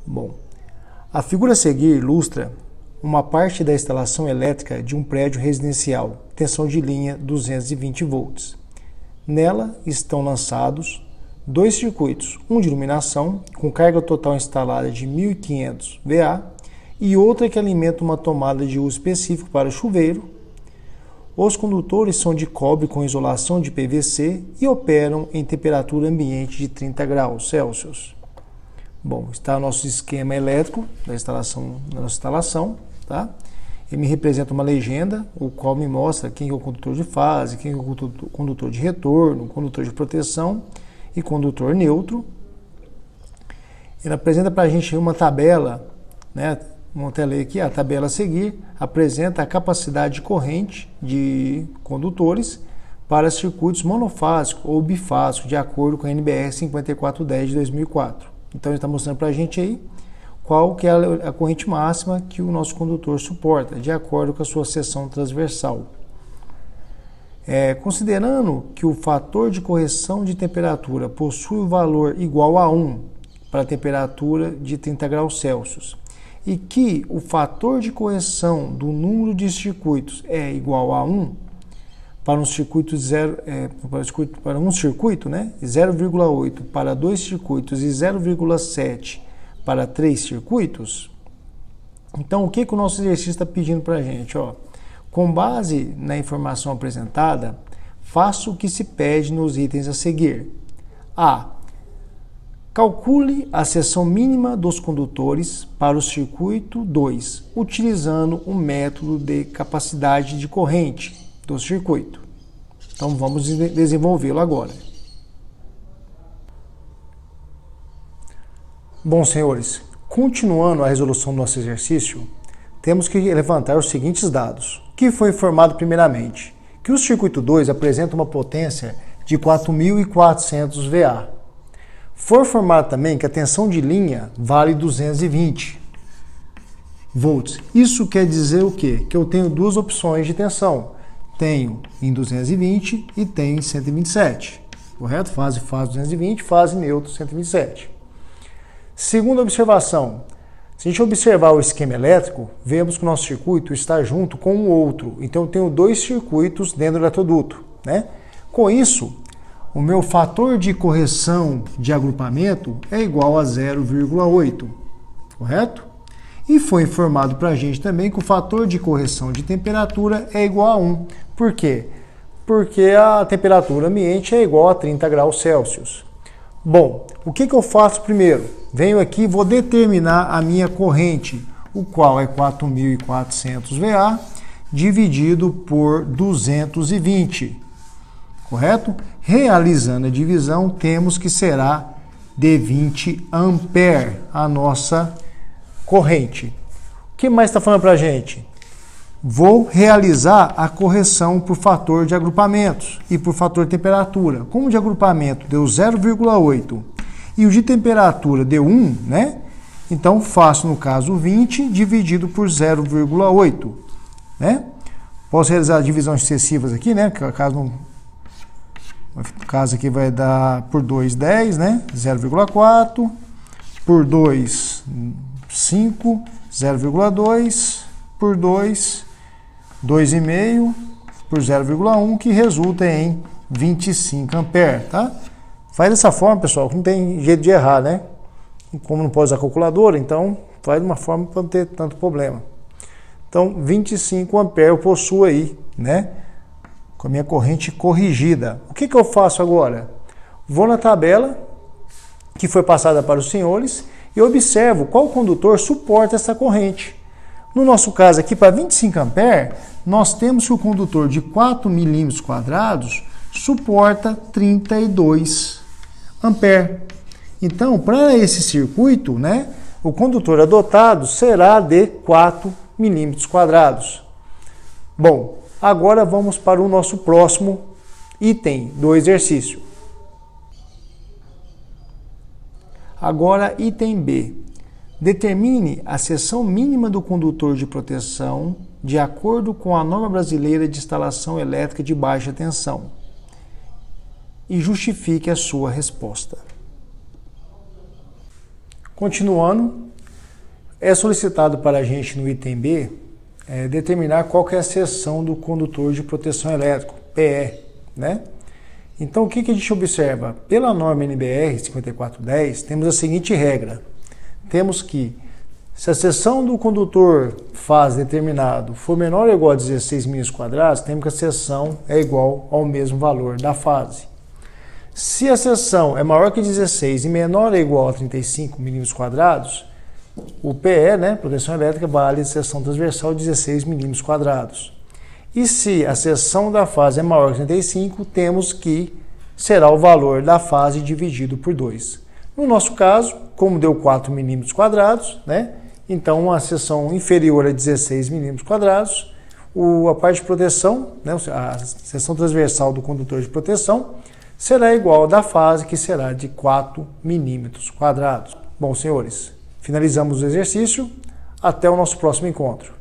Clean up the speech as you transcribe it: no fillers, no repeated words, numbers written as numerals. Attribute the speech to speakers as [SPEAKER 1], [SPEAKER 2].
[SPEAKER 1] Bom, a figura a seguir ilustra uma parte da instalação elétrica de um prédio residencial, tensão de linha 220 volts. Nela estão lançados dois circuitos, um de iluminação com carga total instalada de 1.500 VA e outra que alimenta uma tomada de uso específico para chuveiro. Os condutores são de cobre com isolação de PVC e operam em temperatura ambiente de 30 graus Celsius. Bom, está o nosso esquema elétrico da nossa instalação, tá? Ele me representa uma legenda, o qual me mostra quem é o condutor de fase, quem é o condutor de retorno, condutor de proteção e condutor neutro. Ele apresenta para a gente uma tabela, né? Vamos até ler aqui, a tabela a seguir apresenta a capacidade de corrente de condutores para circuitos monofásicos ou bifásicos, de acordo com a NBR 5410 de 2004. Então ele está mostrando para a gente aí qual que é a corrente máxima que o nosso condutor suporta, de acordo com a sua seção transversal. Considerando que o fator de correção de temperatura possui o valor igual a 1 para a temperatura de 30 graus Celsius e que o fator de correção do número de circuitos é igual a 1 para um circuito para um circuito, né? 0,8 para 2 circuitos e 0,7 para 3 circuitos. Então, o que o nosso exercício está pedindo para a gente? Com base na informação apresentada, faça o que se pede nos itens a seguir. A. Calcule a seção mínima dos condutores para o circuito 2, utilizando o método de capacidade de corrente do circuito. Então vamos desenvolvê-lo agora. Bom, senhores, continuando a resolução do nosso exercício, temos que levantar os seguintes dados. O que foi informado primeiramente? Que o circuito 2 apresenta uma potência de 4.400 VA. For formado também que a tensão de linha vale 220 volts. Isso quer dizer o quê? Que eu tenho duas opções de tensão. Tenho em 220 e tenho em 127. Correto? Fase 220, fase neutro 127. Segunda observação. Se a gente observar o esquema elétrico, vemos que o nosso circuito está junto com o outro. Então eu tenho dois circuitos dentro do eletroduto, né? Com isso, o meu fator de correção de agrupamento é igual a 0,8, correto? E foi informado para a gente também que o fator de correção de temperatura é igual a 1. Por quê? Porque a temperatura ambiente é igual a 30 graus Celsius. Bom, o que eu faço primeiro? Venho aqui e vou determinar a minha corrente, o qual é 4.400 VA, dividido por 220. Correto? Realizando a divisão, temos que será de 20 ampere a nossa corrente. O que mais está falando para a gente? Vou realizar a correção por fator de agrupamentos e por fator de temperatura. Como o de agrupamento deu 0,8 e o de temperatura deu 1, né? Então faço, no caso, 20 dividido por 0,8, né? Posso realizar divisões sucessivas aqui, né? No caso aqui vai dar por 2, 10, né? 0,4, por 2, 5, 0,2, por 2, 2,5, por 0,1, que resulta em 25 ampere, tá? Faz dessa forma, pessoal, não tem jeito de errar, né? Como não pode usar calculadora, então faz de uma forma para não ter tanto problema. Então, 25 ampere eu possuo aí, né? Com a minha corrente corrigida. O que eu faço agora? Vou na tabela que foi passada para os senhores e observo qual condutor suporta essa corrente. No nosso caso aqui, para 25 ampere, nós temos que o condutor de 4 milímetros quadrados suporta 32 ampere. Então, para esse circuito, né, o condutor adotado será de 4 milímetros quadrados. Bom, agora vamos para o nosso próximo item do exercício. Agora, item B. Determine a seção mínima do condutor de proteção de acordo com a norma brasileira de instalação elétrica de baixa tensão e justifique a sua resposta. Continuando, É solicitado para a gente no item B determinar qual que é a seção do condutor de proteção elétrica, PE, né? Então, o que a gente observa? Pela norma NBR 5410, temos a seguinte regra. Temos que, se a seção do condutor fase determinado for menor ou igual a 16 milímetros quadrados, temos que a seção é igual ao mesmo valor da fase. Se a seção é maior que 16 e menor ou igual a 35 milímetros quadrados, o PE, né, proteção elétrica, vale a seção transversal de 16 milímetros quadrados. E se a seção da fase é maior que 35, temos que será o valor da fase dividido por 2. No nosso caso, como deu 4 milímetros quadrados, né, então uma seção inferior a 16 milímetros quadrados, a parte de proteção, né, a seção transversal do condutor de proteção, será igual da fase, que será de 4 milímetros quadrados. Bom, senhores, finalizamos o exercício. Até o nosso próximo encontro.